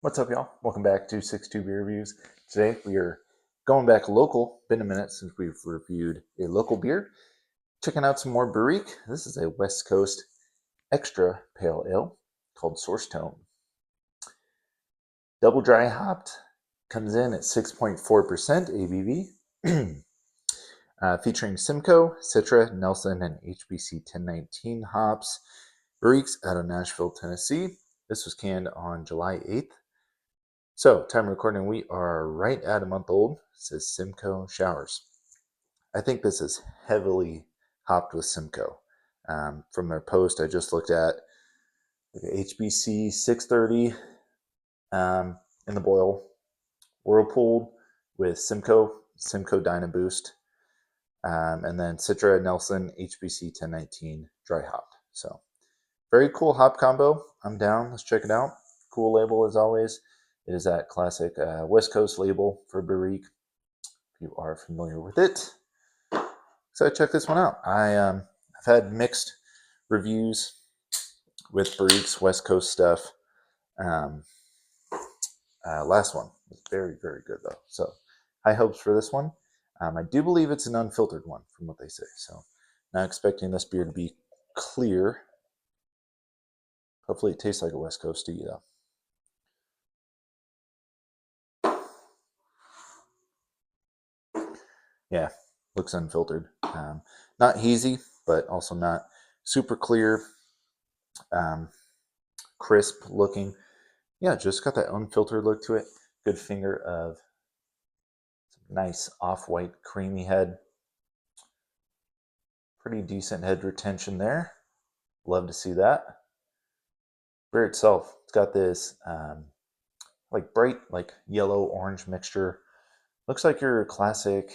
What's up, y'all? Welcome back to 62 Beer Reviews. Today we are going back local. Been a minute since we've reviewed a local beer. Checking out some more Barrique. This is a West Coast extra pale ale called Source Tone. Double dry hopped, comes in at 6.4% ABV. Featuring Simcoe, Citra, Nelson, and HBC 1019 hops. Barrique's out of Nashville, Tennessee. This was canned on July 8th. So, time of recording, we are right at a month old. It says Simcoe Showers. I think this is heavily hopped with Simcoe. From their post, I just looked at HBC 630 in the boil, whirlpool with Simcoe Dynaboost, and then Citra, Nelson, HBC 1019 dry hopped. So, very cool hop combo. I'm down. Let's check it out. Cool label as always. It is that classic West Coast label for Barrique, if you are familiar with it. So check this one out. I've had mixed reviews with Barrique's West Coast stuff. Last one was very, very good though. So high hopes for this one. I do believe it's an unfiltered one from what they say. So not expecting this beer to be clear. Hopefully it tastes like a West Coast to you though. Yeah, looks unfiltered. Not hazy, but also not super clear, crisp looking. Yeah, just got that unfiltered look to it. Good finger of some nice off-white creamy head. Pretty decent head retention there. Love to see that. Beer itself, it's got this like bright, like yellow-orange mixture. Looks like your classic,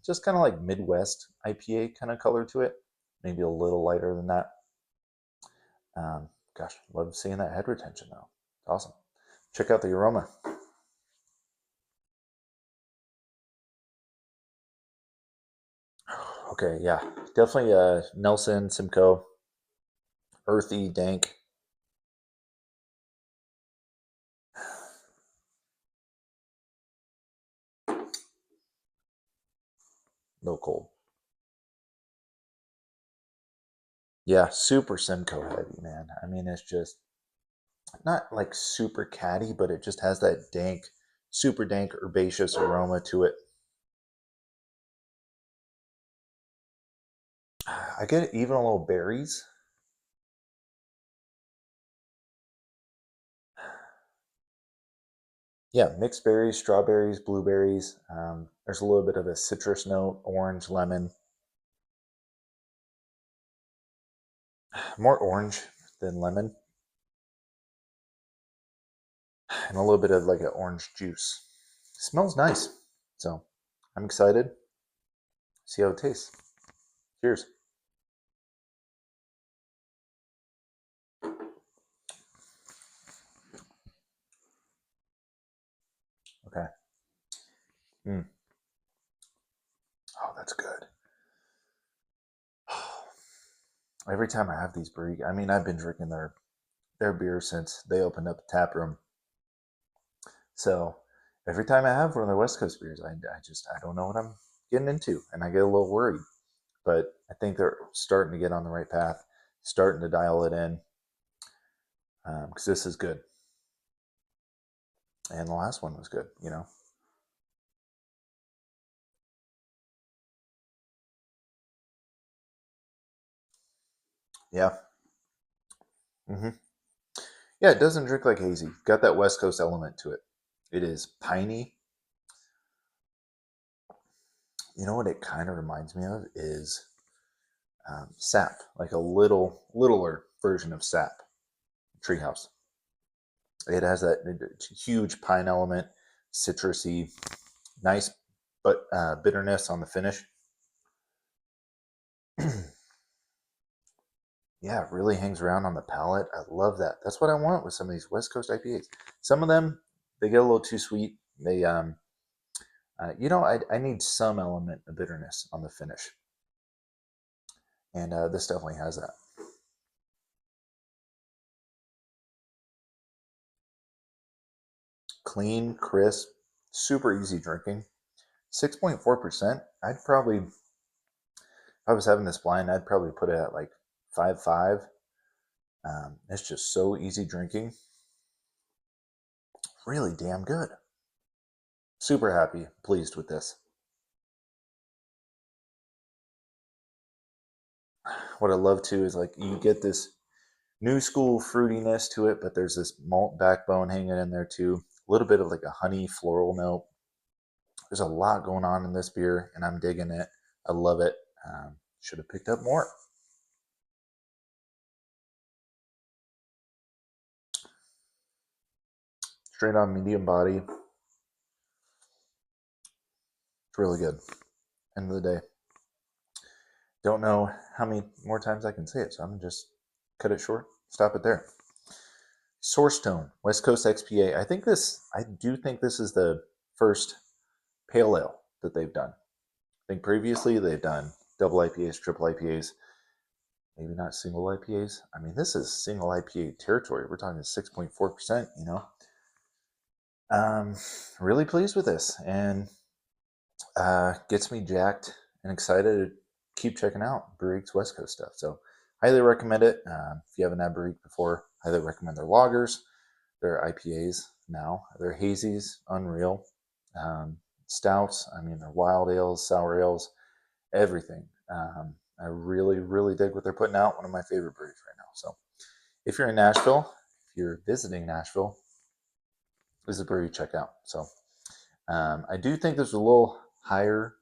just kind of like Midwest IPA kind of color to it. Maybe a little lighter than that. Gosh, love seeing that head retention though. It's awesome. Check out the aroma. Okay, yeah, definitely Nelson, Simcoe, earthy, dank. No cold. Yeah, super Simcoe heavy, man. I mean, it's just not like super catty, but it just has that dank, super dank herbaceous aroma to it. I get even a little berries. Yeah, mixed berries, strawberries, blueberries. There's a little bit of a citrus note, orange, lemon. More orange than lemon. And a little bit of like an orange juice. It smells nice. So I'm excited. See how it tastes. Cheers. Okay. Mm. Oh, that's good. Every time I have these Barrique, I mean, I've been drinking their beer since they opened up the tap room. So every time I have one of their West Coast beers, I don't know what I'm getting into, and I get a little worried. But I think they're starting to get on the right path, starting to dial it in, because this is good, and the last one was good. You know. Yeah. Mm-hmm. Yeah, it doesn't drink like hazy. Got that West Coast element to it. It is piney. You know what it kind of reminds me of is sap, like a littler version of sap, treehouse. It has that huge pine element, citrusy, nice, but bitterness on the finish. Yeah, it really hangs around on the palate. I love that. That's what I want with some of these West Coast IPAs. Some of them, they get a little too sweet. They, I need some element of bitterness on the finish, and this definitely has that. Clean, crisp, super easy drinking. 6.4%. I'd probably, if I was having this blind, I'd probably put it at like 5.5. It's just so easy drinking. Really damn good. Super happy, pleased with this. What I love too is like you get this new school fruitiness to it, but there's this malt backbone hanging in there too. A little bit of like a honey floral note. There's a lot going on in this beer, and I'm digging it. I love it. Should have picked up more. Straight on medium body. It's really good. End of the day. Don't know how many more times I can say it, so I'm gonna just cut it short. Stop it there. Source Tone, West Coast XPA. I do think this is the first pale ale that they've done. I think previously they've done double IPAs, triple IPAs, maybe not single IPAs. I mean, this is single IPA territory. We're talking 6.4%, you know. Really pleased with this, and gets me jacked and excited to keep checking out Barrique's West Coast stuff. So highly recommend it. If you haven't had Barrique before, highly recommend their lagers, their IPAs now, their hazies, unreal. Stouts, I mean, their wild ales, sour ales, everything. I really, really dig what they're putting out. One of my favorite breweries right now. So if you're in Nashville, if you're visiting Nashville, this is a brewery check out. So I do think there's a little higher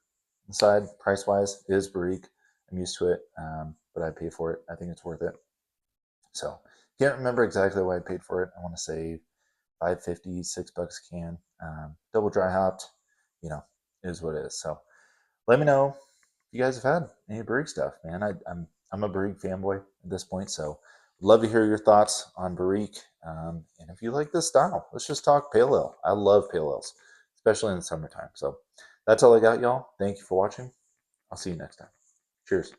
side price wise. It is Barrique. I'm used to it, but I pay for it. I think it's worth it. So can't remember exactly what I paid for it. I want to say $5.50, $6 a can. Double dry hopped. You know, is what it is. So let me know if you guys have had any Barrique stuff, man. I'm a Barrique fanboy at this point, so love to hear your thoughts on Barrique. And if you like this style, let's just talk pale ale. I love pale ales, especially in the summertime. So that's all I got, y'all. Thank you for watching. I'll see you next time. Cheers.